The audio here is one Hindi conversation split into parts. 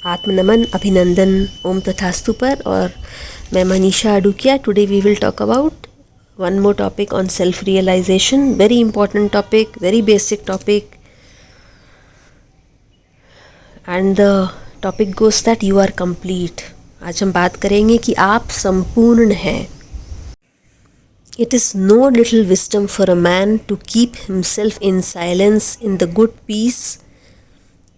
आत्मनमन, अभिनंदन, ओम तथास्तु पर। और मैं Manisha Adukia. Today we will talk about one more topic on self realization. Very important topic, very basic topic, and the topic goes that you are complete. आज हम बात करेंगे कि आप संपूर्ण हैं. It is no little wisdom for a man to keep himself in silence in the good peace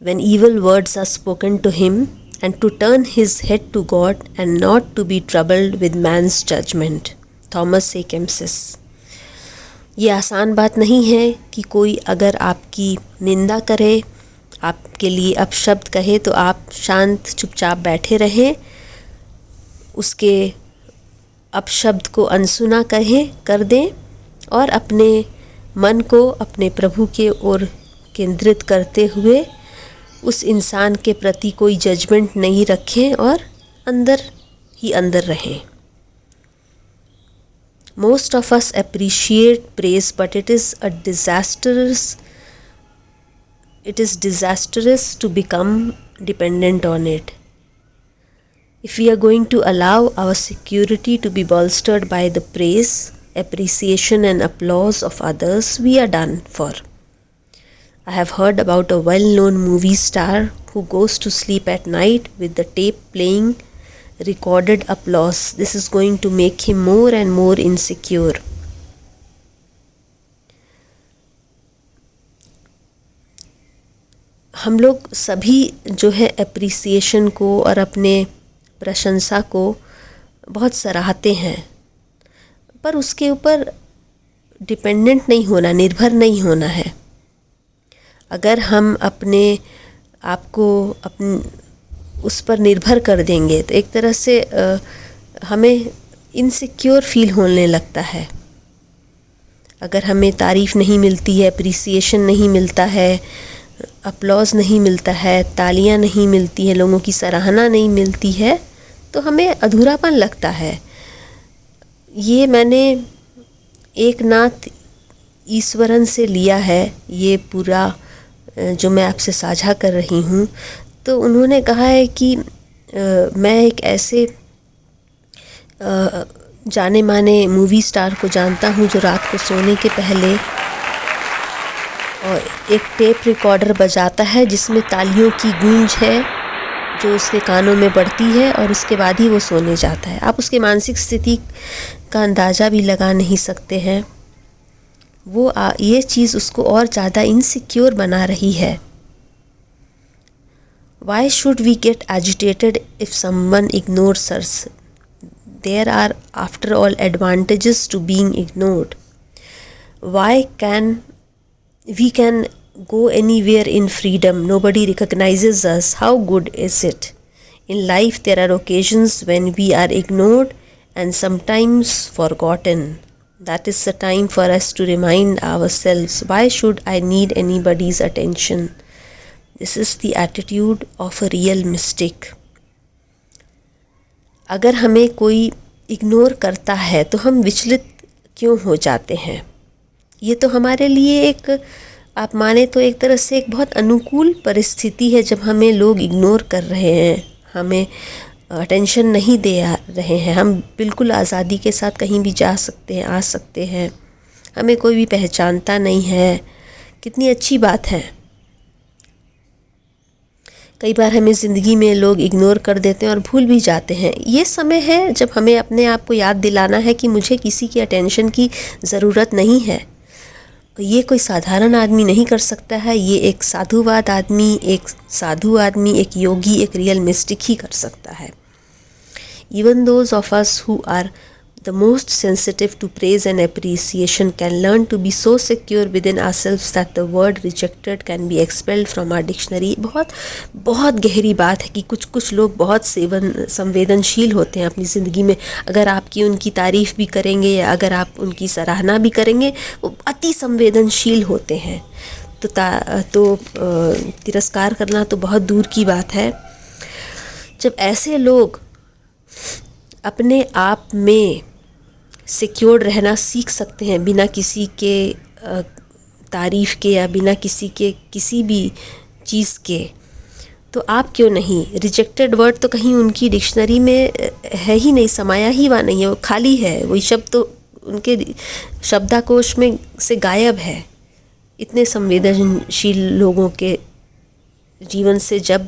when evil words are spoken to him, and to turn his head to God and not to be troubled with man's judgment. Thomas a Kempis. ये आसान बात नहीं है कि कोई अगर आपकी निंदा करे, आपके लिए अपशब्द कहे, तो आप शांत चुपचाप बैठे रहें, उसके अपशब्द को अनसुना कर दें और अपने मन को अपने प्रभु के ओर केंद्रित करते हुए उस इंसान के प्रति कोई जजमेंट नहीं रखें और अंदर ही अंदर रहें. Most of us appreciate praise, but it is disastrous to become dependent on it. If we are going to allow our security to be bolstered by the praise, appreciation and applause of others, we are done for. I have heard about a well-known movie star who goes to sleep at night with the tape playing recorded applause. This is going to make him more and more insecure. हम लोग सभी जो है एप्रिसिएशन को और अपने प्रशंसा को बहुत सराहते हैं, पर उसके ऊपर डिपेंडेंट नहीं होना, निर्भर नहीं होना है. अगर हम अपने आप को उस पर निर्भर कर देंगे तो एक तरह से हमें इनसिक्योर फील होने लगता है. अगर हमें तारीफ़ नहीं मिलती है, अप्रिसिएशन नहीं मिलता है, अपलॉज नहीं मिलता है, तालियां नहीं मिलती हैं, लोगों की सराहना नहीं मिलती है, तो हमें अधूरापन लगता है. ये मैंने एकनाथ ईश्वरन से लिया है, ये पूरा जो मैं आपसे साझा कर रही हूँ. तो उन्होंने कहा है कि मैं एक ऐसे जाने माने मूवी स्टार को जानता हूँ जो रात को सोने के पहले और एक टेप रिकॉर्डर बजाता है जिसमें तालियों की गूंज है जो उसके कानों में बढ़ती है और उसके बाद ही वो सोने जाता है. आप उसकी मानसिक स्थिति का अंदाज़ा भी लगा नहीं सकते हैं. वो ये चीज़ उसको और ज़्यादा इनसिक्योर बना रही है. Why should we get agitated if someone ignores us? There are, after all, advantages to being ignored. We can go anywhere in freedom. Nobody recognizes us. How good is it? In life, there are occasions when we are ignored and sometimes forgotten. That is the time for us to remind ourselves, why should I need anybody's attention? This is the attitude of a real mystic. अगर हमें कोई इग्नोर करता है तो हम विचलित क्यों हो जाते हैं? ये तो हमारे लिए एक, आप माने तो एक तरह से एक बहुत अनुकूल परिस्थिति है जब हमें लोग इग्नोर कर रहे हैं, हमें अटेंशन नहीं दे रहे हैं. हम बिल्कुल आज़ादी के साथ कहीं भी जा सकते हैं, आ सकते हैं, हमें कोई भी पहचानता नहीं है. कितनी अच्छी बात है. कई बार हमें ज़िंदगी में लोग इग्नोर कर देते हैं और भूल भी जाते हैं. ये समय है जब हमें अपने आप को याद दिलाना है कि मुझे किसी की अटेंशन की ज़रूरत नहीं है. ये कोई साधारण आदमी नहीं कर सकता है, ये एक साधुवाद आदमी, एक साधु आदमी, एक योगी, एक रियल मिस्टिक ही कर सकता है. Even those of us who are the most sensitive to praise and appreciation can learn to be so secure within ourselves that the word rejected can be expelled from our dictionary. बहुत गहरी बात है कि कुछ लोग बहुत संवेदनशील होते हैं अपनी ज़िंदगी में. अगर आपकी उनकी तारीफ़ भी करेंगे या अगर आप उनकी सराहना भी करेंगे, वो अति संवेदनशील होते हैं. तो तिरस्कार करना तो बहुत दूर की बात है. जब ऐसे लोग अपने आप में सिक्योर्ड रहना सीख सकते हैं बिना किसी के तारीफ़ के या बिना किसी भी चीज़ के, तो आप क्यों नहीं? रिजेक्टेड वर्ड तो कहीं उनकी डिक्शनरी में है ही नहीं, समाया ही वहाँ नहीं है, वो खाली है, वही शब्द तो उनके शब्दाकोश में से गायब है। इतने संवेदनशील लोगों के जीवन से जब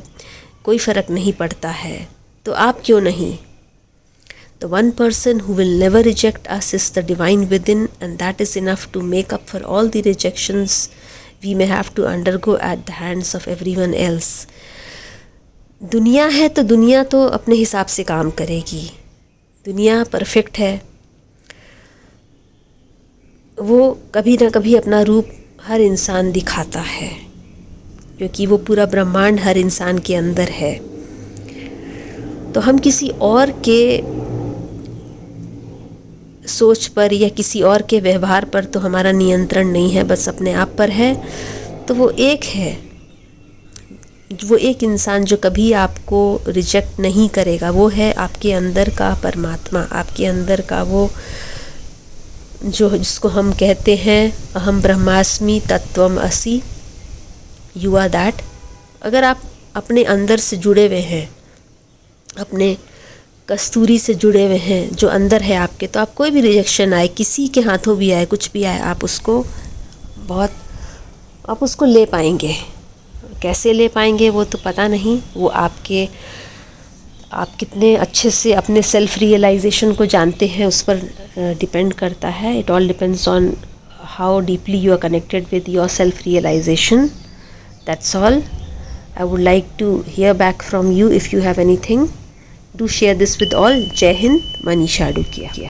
कोई फ़र्क नहीं पड़ता है, तो आप क्यों नहीं? The one person who will never reject us is the divine within, and that is enough to make up for all the rejections we may have to undergo at the hands of everyone else. दुनिया है तो दुनिया तो अपने हिसाब से काम करेगी। दुनिया परफेक्ट है, वो कभी ना कभी अपना रूप हर इंसान दिखाता है, क्योंकि वो पूरा ब्रह्मांड हर इंसान के अंदर है। तो हम किसी और के सोच पर या किसी और के व्यवहार पर तो हमारा नियंत्रण नहीं है, बस अपने आप पर है। तो वो एक है, वो एक इंसान जो कभी आपको रिजेक्ट नहीं करेगा, वो है आपके अंदर का परमात्मा, आपके अंदर का वो जो जिसको हम कहते हैं अहम ब्रह्मास्मि तत्वम असि, यू आर दैट। अगर आप अपने अंदर से जुड़े हुए हैं, अपने कस्तूरी से जुड़े हुए हैं जो अंदर है आपके, तो आप कोई भी रिजेक्शन आए, किसी के हाथों भी आए, कुछ भी आए, आप उसको ले पाएंगे। कैसे ले पाएंगे वो तो पता नहीं, वो आप कितने अच्छे से अपने सेल्फ रियलाइजेशन को जानते हैं उस पर डिपेंड करता है। It all depends on how deeply you are connected with your self realisation. That's all. I would like to hear back from you if you have anything. Do share this with all. Jai Hind, Manisha Adukia.